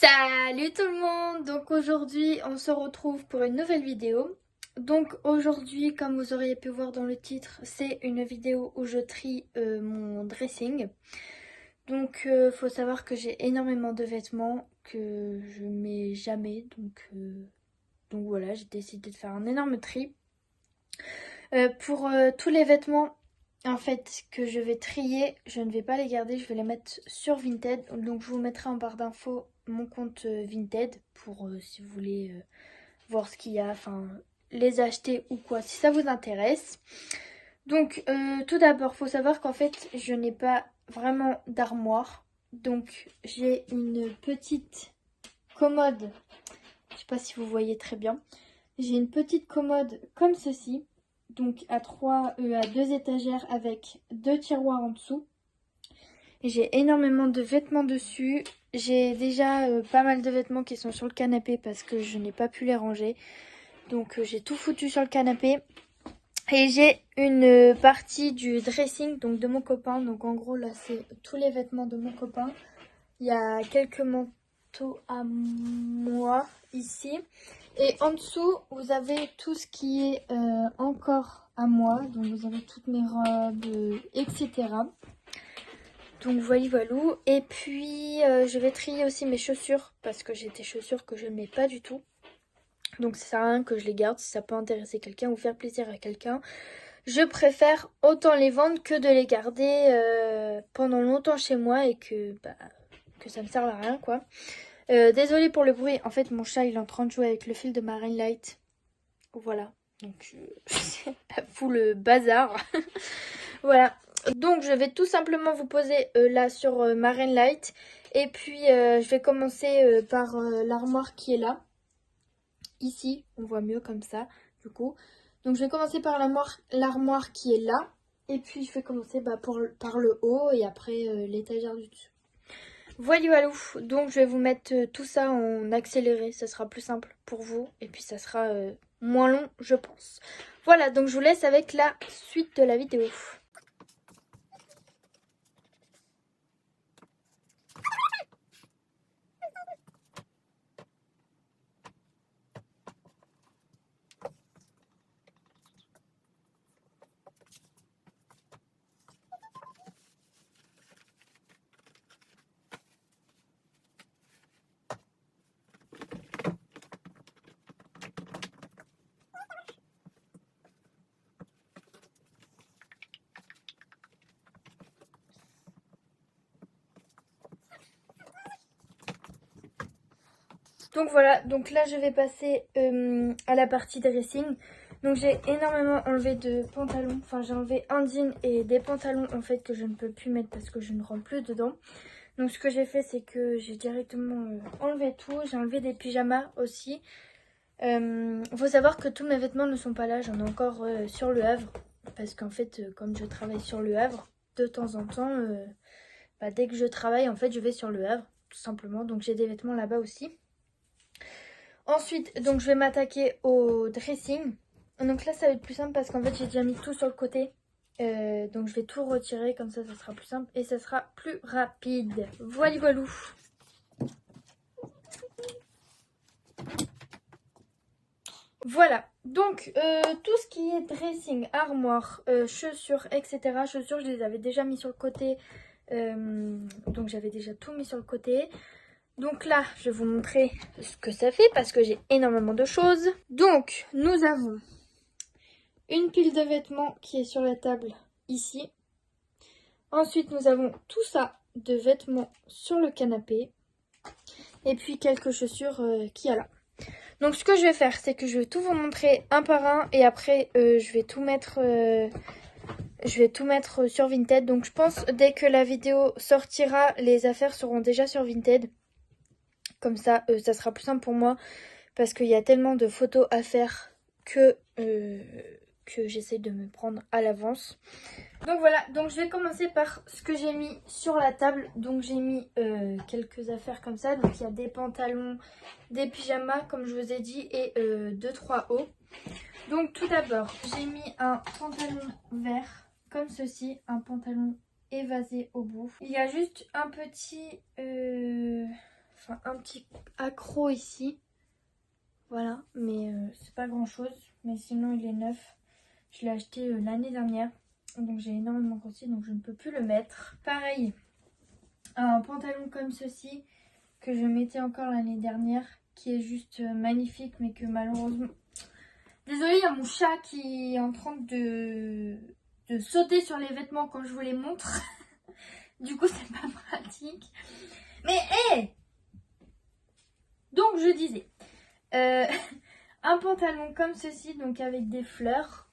Salut tout le monde! Donc aujourd'hui on se retrouve pour une nouvelle vidéo. Donc aujourd'hui, comme vous auriez pu voir dans le titre, c'est une vidéo où je trie mon dressing. Donc faut savoir que j'ai énormément de vêtements que je mets jamais. Donc voilà, j'ai décidé de faire un énorme tri. Pour tous les vêtements en fait que je vais trier, je ne vais pas les garder, je vais les mettre sur Vinted. Donc je vous mettrai en barre d'infos mon compte Vinted pour si vous voulez voir ce qu'il y a, enfin les acheter ou quoi si ça vous intéresse. Donc tout d'abord, faut savoir qu'en fait je n'ai pas vraiment d'armoire. Donc j'ai une petite commode, je sais pas si vous voyez très bien. J'ai une petite commode comme ceci, donc à deux étagères avec deux tiroirs en dessous. Et j'ai énormément de vêtements dessus. J'ai déjà pas mal de vêtements qui sont sur le canapé parce que je n'ai pas pu les ranger. Donc j'ai tout foutu sur le canapé. Et j'ai une partie du dressing donc de mon copain. Donc en gros là c'est tous les vêtements de mon copain. Il y a quelques manteaux à moi ici. Et en dessous, vous avez tout ce qui est encore à moi. Donc vous avez toutes mes robes, etc. Donc voilà. Et puis je vais trier aussi mes chaussures parce que j'ai des chaussures que je ne mets pas du tout. Donc ça sert à rien que je les garde si ça peut intéresser quelqu'un ou faire plaisir à quelqu'un. Je préfère autant les vendre que de les garder pendant longtemps chez moi et que ça ne sert à rien quoi. Désolée pour le bruit, en fait mon chat il est en train de jouer avec le fil de ma ring light. Voilà, donc c'est fou le bazar. Voilà, donc je vais tout simplement vous poser là sur ma ring light. Et puis je vais commencer par l'armoire qui est là. Ici, on voit mieux comme ça du coup. Donc je vais commencer par l'armoire qui est là. Et puis je vais commencer par le haut et après l'étagère du dessus. Voilà, donc je vais vous mettre tout ça en accéléré, ça sera plus simple pour vous et puis ça sera moins long je pense. Voilà, donc je vous laisse avec la suite de la vidéo. Donc voilà, donc là je vais passer à la partie dressing. Donc j'ai énormément enlevé de pantalons, enfin j'ai enlevé un jean et des pantalons en fait que je ne peux plus mettre parce que je ne rentre plus dedans. Donc ce que j'ai fait c'est que j'ai directement enlevé tout, j'ai enlevé des pyjamas aussi. Faut savoir que tous mes vêtements ne sont pas là, j'en ai encore sur le Havre. Parce qu'en fait comme je travaille sur le Havre, de temps en temps, dès que je travaille en fait je vais sur le Havre tout simplement. Donc j'ai des vêtements là-bas aussi. Ensuite, donc je vais m'attaquer au dressing. Donc là, ça va être plus simple parce qu'en fait, j'ai déjà mis tout sur le côté. Donc je vais tout retirer, comme ça sera plus simple et ça sera plus rapide. Voilou. Voilà, donc tout ce qui est dressing, armoire, chaussures, etc. Chaussures, je les avais déjà mis sur le côté. Donc j'avais déjà tout mis sur le côté. Donc là, je vais vous montrer ce que ça fait parce que j'ai énormément de choses. Donc, nous avons une pile de vêtements qui est sur la table ici. Ensuite, nous avons tout ça de vêtements sur le canapé. Et puis quelques chaussures qu'il y a là. Donc ce que je vais faire, c'est que je vais tout vous montrer un par un. Et après, je vais tout mettre sur Vinted. Donc je pense dès que la vidéo sortira, les affaires seront déjà sur Vinted. Comme ça, ça sera plus simple pour moi. Parce qu'il y a tellement de photos à faire que j'essaie de me prendre à l'avance. Donc voilà, donc je vais commencer par ce que j'ai mis sur la table. Donc j'ai mis quelques affaires comme ça. Donc il y a des pantalons, des pyjamas comme je vous ai dit et 2-3 hauts. Donc tout d'abord, j'ai mis un pantalon vert comme ceci, un pantalon évasé au bout. Il y a juste un petit enfin un petit accro ici. Voilà, mais c'est pas grand chose. Mais sinon il est neuf. Je l'ai acheté l'année dernière. Donc j'ai énormément grossi, donc je ne peux plus le mettre. Pareil, un pantalon comme ceci que je mettais encore l'année dernière, qui est juste magnifique, mais que malheureusement... Désolée, il y a mon chat qui est en train de sauter sur les vêtements quand je vous les montre. Du coup, c'est pas pratique. Mais hé, donc je disais, un pantalon comme ceci, donc avec des fleurs.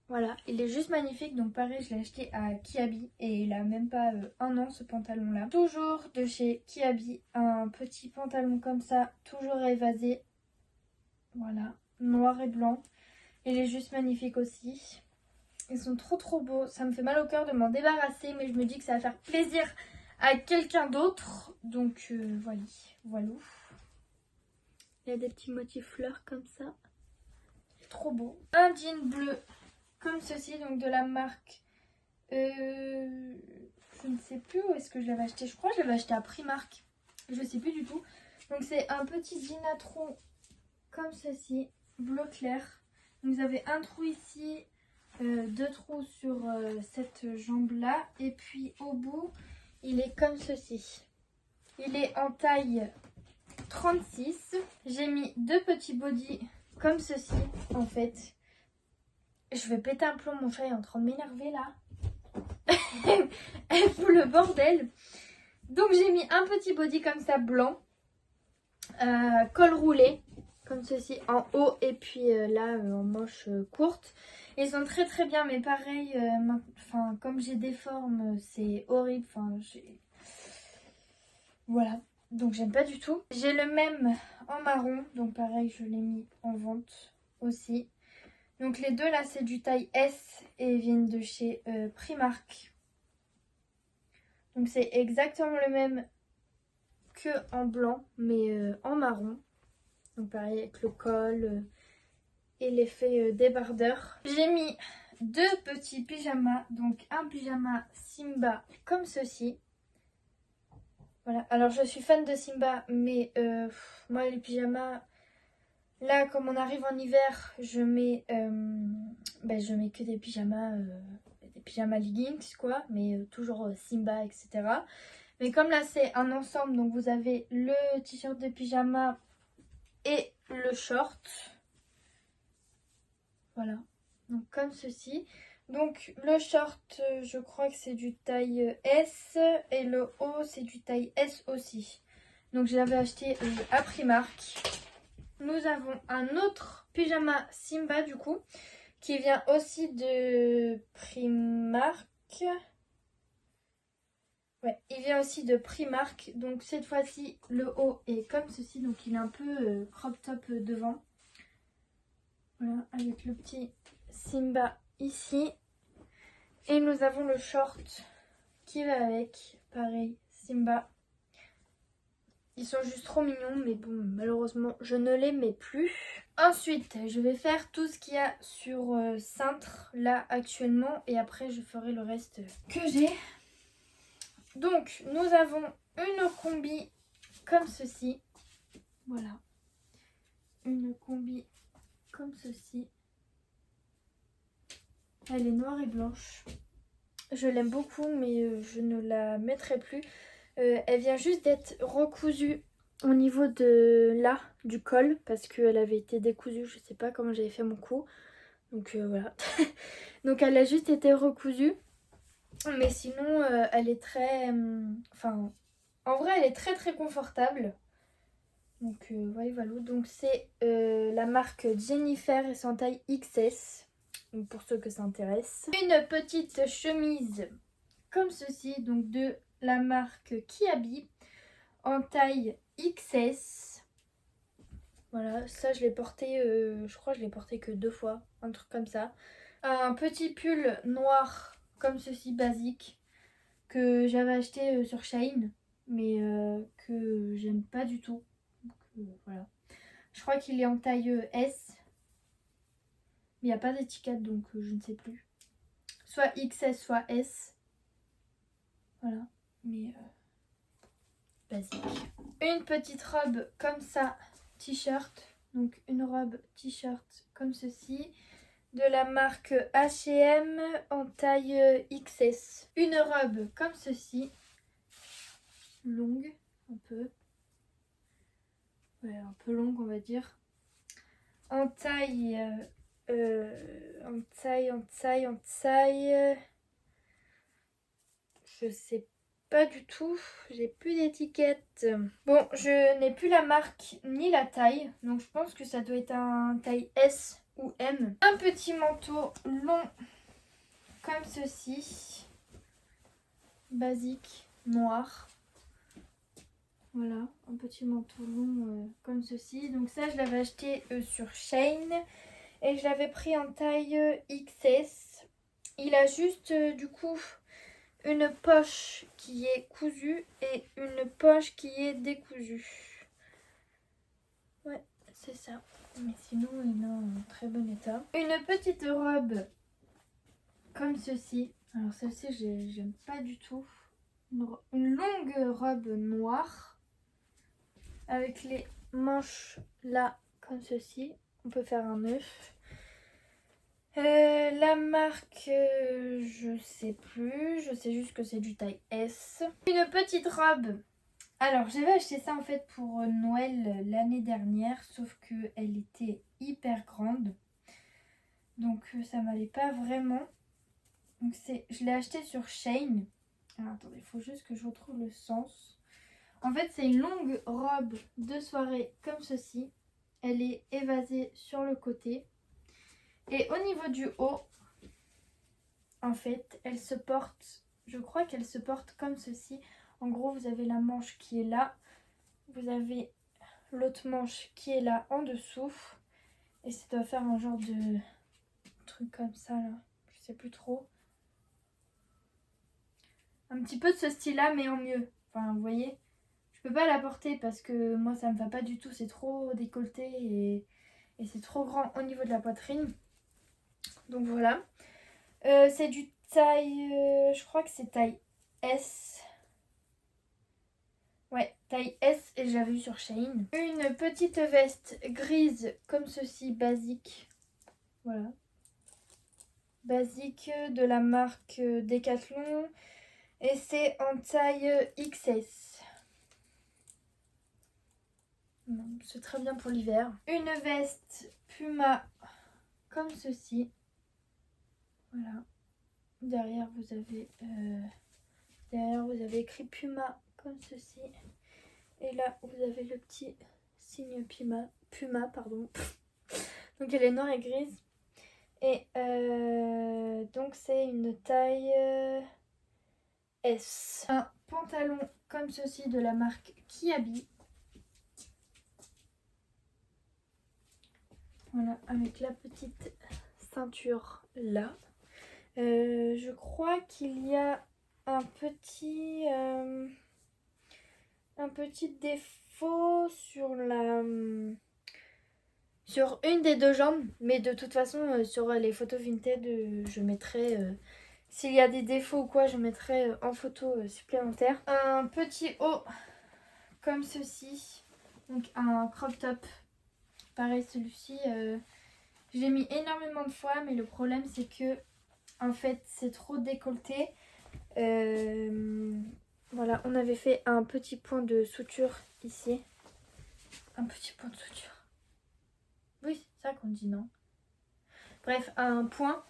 Voilà, il est juste magnifique. Donc pareil, je l'ai acheté à Kiabi et il a même pas un an ce pantalon là. Toujours de chez Kiabi, un petit pantalon comme ça, toujours évasé. Voilà, noir et blanc. Il est juste magnifique aussi. Ils sont trop beaux. Ça me fait mal au cœur de m'en débarrasser, mais je me dis que ça va faire plaisir à quelqu'un d'autre. Donc voilà. Il y a des petits motifs fleurs comme ça. C'est trop beau. Un jean bleu comme ceci, donc de la marque. Je ne sais plus où est-ce que je l'avais acheté. Je crois que je l'avais acheté à Primark. Je ne sais plus du tout. Donc c'est un petit jean à trous comme ceci, bleu clair. Donc vous avez un trou ici, deux trous sur cette jambe là. Et puis au bout, il est comme ceci. Il est en taille 36. J'ai mis deux petits bodys comme ceci en fait. Je vais péter un plomb, mon chat est en train de m'énerver là. Elle fout le bordel. Donc j'ai mis un petit body comme ça blanc. Col roulé comme ceci en haut et puis là en manche courte. Ils sont très bien, mais pareil, comme j'ai des formes, c'est horrible. Voilà, donc j'aime pas du tout. J'ai le même en marron, donc pareil, je l'ai mis en vente aussi. Donc les deux là, c'est du taille S et ils viennent de chez Primark. Donc c'est exactement le même que en blanc, mais en marron. Donc pareil avec le col et l'effet débardeur. J'ai mis deux petits pyjamas, donc un pyjama Simba comme ceci. Voilà, alors je suis fan de Simba, mais moi les pyjamas, là comme on arrive en hiver, je mets que des pyjamas leggings quoi, mais toujours Simba, etc. Mais comme là c'est un ensemble, donc vous avez le t-shirt de pyjama et le short. Voilà, donc comme ceci. Donc le short, je crois que c'est du taille S et le haut c'est du taille S aussi. Donc je l'avais acheté à Primark. Nous avons un autre pyjama Simba du coup, qui vient aussi de Primark. Ouais, il vient aussi de Primark. Donc cette fois-ci, le haut est comme ceci. Donc il est un peu crop top devant. Voilà, avec le petit Simba ici. Et nous avons le short qui va avec. Pareil, Simba. Ils sont juste trop mignons, mais bon, malheureusement, je ne les mets plus. Ensuite, je vais faire tout ce qu'il y a sur cintre, là, actuellement. Et après, je ferai le reste que j'ai. Donc, nous avons une combi comme ceci. Voilà. Une combi comme ceci. Elle est noire et blanche. Je l'aime beaucoup, mais je ne la mettrai plus. Elle vient juste d'être recousue au niveau de là, du col, parce qu'elle avait été décousue. Je sais pas comment j'avais fait mon coup. Donc voilà. Donc elle a juste été recousue. Mais sinon, elle est très... en vrai, elle est très confortable. Donc voilà. Donc c'est la marque Jennifer et son taille XS. Donc, pour ceux que ça intéresse. Une petite chemise comme ceci. Donc de la marque Kiabi en taille XS. Voilà, ça je l'ai porté, je crois que je l'ai porté que 2 fois, un truc comme ça. Un petit pull noir comme ceci, basique, que j'avais acheté sur Shein, mais que j'aime pas du tout. Donc, voilà. Je crois qu'il est en taille S, mais il n'y a pas d'étiquette, donc je ne sais plus. Soit XS, soit S. Voilà, mais basique. Une petite robe comme ça, t-shirt. Donc une robe t-shirt comme ceci. De la marque H&M en taille XS. Une robe comme ceci. Longue, un peu. Ouais, un peu longue on va dire. En taille... en taille... Je sais pas du tout, j'ai plus d'étiquette. Bon, je n'ai plus la marque ni la taille, donc je pense que ça doit être un taille S ou M. Un petit manteau long comme ceci, basique, noir. Voilà, un petit manteau long comme ceci. Donc ça, je l'avais acheté sur Shein et je l'avais pris en taille XS. Il a juste du coup une poche qui est cousue et une poche qui est décousue. Ouais, c'est ça. Mais sinon, il est en très bon état. Une petite robe comme ceci. Alors celle-ci, j'aime pas du tout. Une longue robe noire avec les manches là comme ceci. On peut faire un nœud. La marque, je sais plus, je sais juste que c'est du taille S. Une petite robe. Alors j'avais acheté ça en fait pour Noël l'année dernière, sauf qu'elle était hyper grande. Donc ça m'allait pas vraiment. Donc je l'ai acheté sur Shein. Alors attendez, il faut juste que je retrouve le sens. En fait c'est une longue robe de soirée comme ceci. Elle est évasée sur le côté. Et au niveau du haut, en fait, elle se porte, je crois qu'elle se porte comme ceci. En gros, vous avez la manche qui est là. Vous avez l'autre manche qui est là en dessous. Et ça doit faire un genre de truc comme ça, là. Je sais plus trop. Un petit peu de ce style-là, mais en mieux. Enfin, vous voyez, je peux pas la porter parce que moi, ça me va pas du tout. C'est trop décolleté et c'est trop grand au niveau de la poitrine. Donc voilà. C'est du taille, je crois que c'est taille S. Ouais, taille S et j'avais vu sur Shein. Une petite veste grise comme ceci, basique. Voilà. Basique de la marque Decathlon. Et c'est en taille XS. C'est très bien pour l'hiver. Une veste Puma comme ceci. Voilà. Derrière vous avez écrit Puma comme ceci. Et là vous avez le petit signe Puma pardon. Donc elle est noire et grise. Et donc c'est une taille S. Un pantalon comme ceci de la marque Kiabi. Voilà, avec la petite ceinture là. Je crois qu'il y a un petit défaut sur une des deux jambes, mais de toute façon sur les photos Vinted je mettrai s'il y a des défauts ou quoi, je mettrai en photo supplémentaire. Un petit haut comme ceci, donc un crop top. Pareil, celui-ci je l'ai mis énormément de fois, mais le problème c'est que en fait c'est trop décolleté. Voilà, on avait fait un petit point de suture ici. Un petit point de suture. Oui, c'est ça qu'on dit, non? Bref, un point.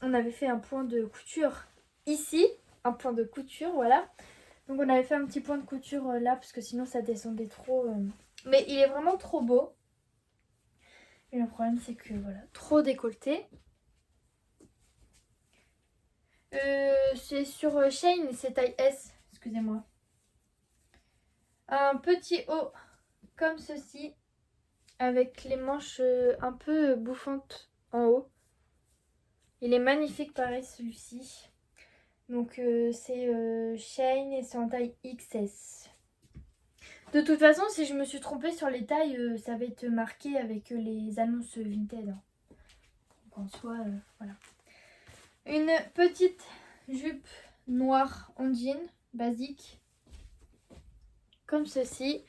On avait fait un point de couture ici. Un point de couture, voilà. Donc on avait fait un petit point de couture là, parce que sinon ça descendait trop. Mais il est vraiment trop beau. Et le problème c'est que, voilà, trop décolleté. C'est sur Shein, c'est taille S. Excusez-moi. Un petit haut comme ceci. Avec les manches un peu bouffantes en haut. Il est magnifique pareil celui-ci. Donc c'est Shein et c'est en taille XS. De toute façon, si je me suis trompée sur les tailles, ça va être marqué avec les annonces Vinted. Hein. Donc en soi, voilà. Une petite jupe noire en jean, basique. comme ceci.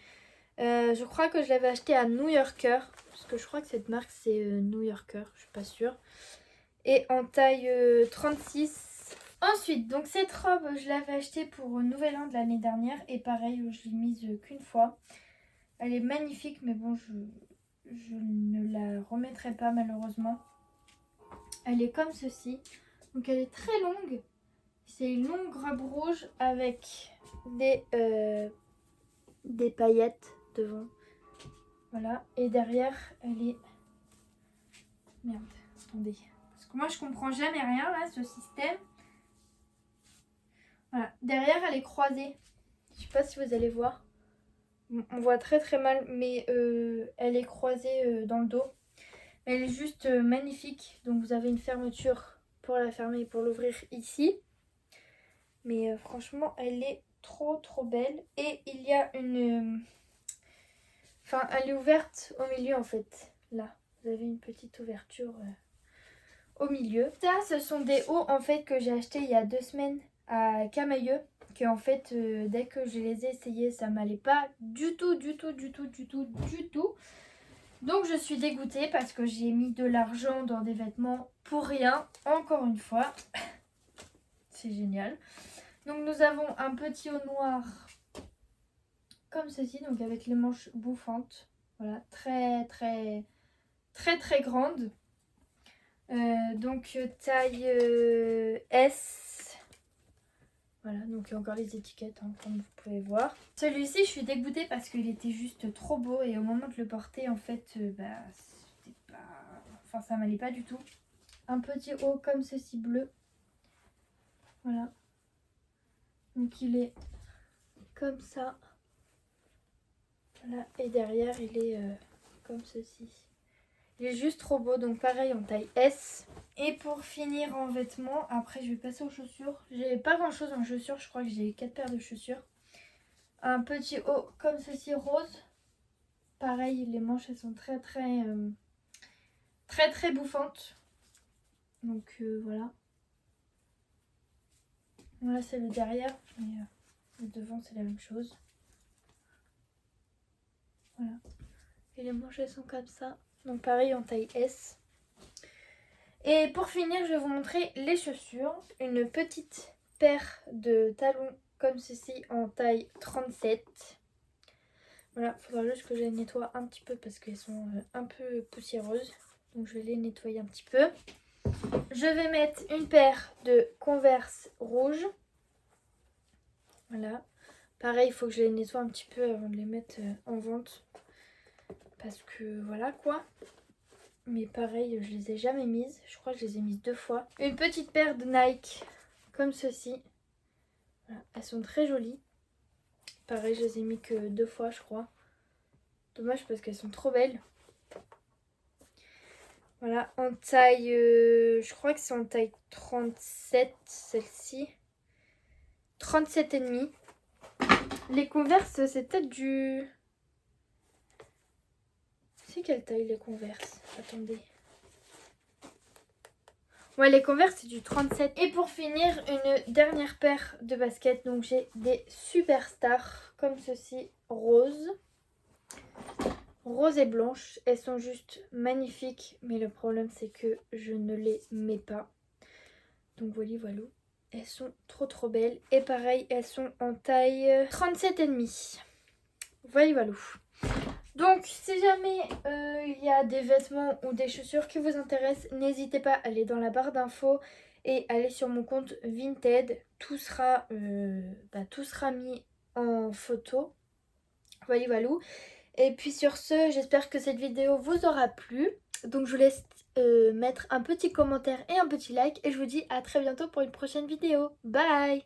Je crois que je l'avais acheté à New Yorker, parce que je crois que cette marque c'est New Yorker, je suis pas sûre. Et en taille 36. Ensuite, donc cette robe, je l'avais achetée pour Nouvel An de l'année dernière. Et pareil, je l'ai mise qu'une fois. Elle est magnifique, mais bon, je ne la remettrai pas malheureusement. Elle est comme ceci. Donc elle est très longue. C'est une longue robe rouge avec des paillettes devant. Voilà. Et derrière, elle est... Merde, attendez. Parce que moi, je comprends jamais rien là, ce système. Voilà. Derrière, elle est croisée. Je sais pas si vous allez voir. On voit très très mal, mais elle est croisée dans le dos. Elle est juste magnifique. Donc vous avez une fermeture pour la fermer et pour l'ouvrir ici. Mais franchement, elle est trop belle. Et il y a une... Enfin, elle est ouverte au milieu en fait. Là, vous avez une petite ouverture au milieu. Ça, ce sont des hauts en fait que j'ai acheté il y a 2 semaines à Camailleux. Que en fait, dès que je les ai essayés, ça m'allait pas du tout. Donc je suis dégoûtée parce que j'ai mis de l'argent dans des vêtements pour rien. Encore une fois. C'est génial. Donc nous avons un petit haut noir comme ceci, donc avec les manches bouffantes. Voilà, très grande. Donc taille S. Voilà, donc il y a encore les étiquettes hein, comme vous pouvez voir. Celui-ci je suis dégoûtée parce qu'il était juste trop beau et au moment de le porter en fait c'était pas... Enfin ça m'allait pas du tout. Un petit haut comme ceci bleu. Voilà. Donc il est comme ça. Voilà, et derrière il est comme ceci. Il est juste trop beau, donc pareil en taille S. Et pour finir en vêtements, après je vais passer aux chaussures. J'ai pas grand chose en chaussures, je crois que j'ai 4 paires de chaussures. Un petit haut comme ceci rose. Pareil, les manches elles sont très bouffantes. Donc voilà. Voilà c'est le derrière, mais le devant c'est la même chose. Voilà. Et les manches elles sont comme ça. Donc pareil en taille S. Et pour finir, je vais vous montrer les chaussures. Une petite paire de talons comme ceci en taille 37. Voilà, il faudra juste que je les nettoie un petit peu parce qu'elles sont un peu poussiéreuses. Donc je vais les nettoyer un petit peu. Je vais mettre une paire de Converse rouges. Voilà. Pareil, il faut que je les nettoie un petit peu avant de les mettre en vente. Parce que voilà quoi. Mais pareil, je les ai jamais mises. Je crois que je les ai mises 2 fois. Une petite paire de Nike comme ceci. Voilà. Elles sont très jolies. Pareil, je les ai mis que 2 fois, je crois. Dommage parce qu'elles sont trop belles. Voilà, en taille... je crois que c'est en taille 37, celle-ci. 37,5. Les Converse, c'est peut-être du... C'est quelle taille les Converse? Attendez. Ouais, les Converse, c'est du 37. Et pour finir, une dernière paire de baskets. Donc, j'ai des Superstars comme ceci, rose. Rose et blanche. Elles sont juste magnifiques. Mais le problème, c'est que je ne les mets pas. Donc, voilà. Elles sont trop belles. Et pareil, elles sont en taille 37,5. Voilà. Donc si jamais il y a des vêtements ou des chaussures qui vous intéressent, n'hésitez pas à aller dans la barre d'infos et aller sur mon compte Vinted. Tout sera mis en photo. Voilà. Et puis sur ce, j'espère que cette vidéo vous aura plu. Donc je vous laisse mettre un petit commentaire et un petit like. Et je vous dis à très bientôt pour une prochaine vidéo. Bye!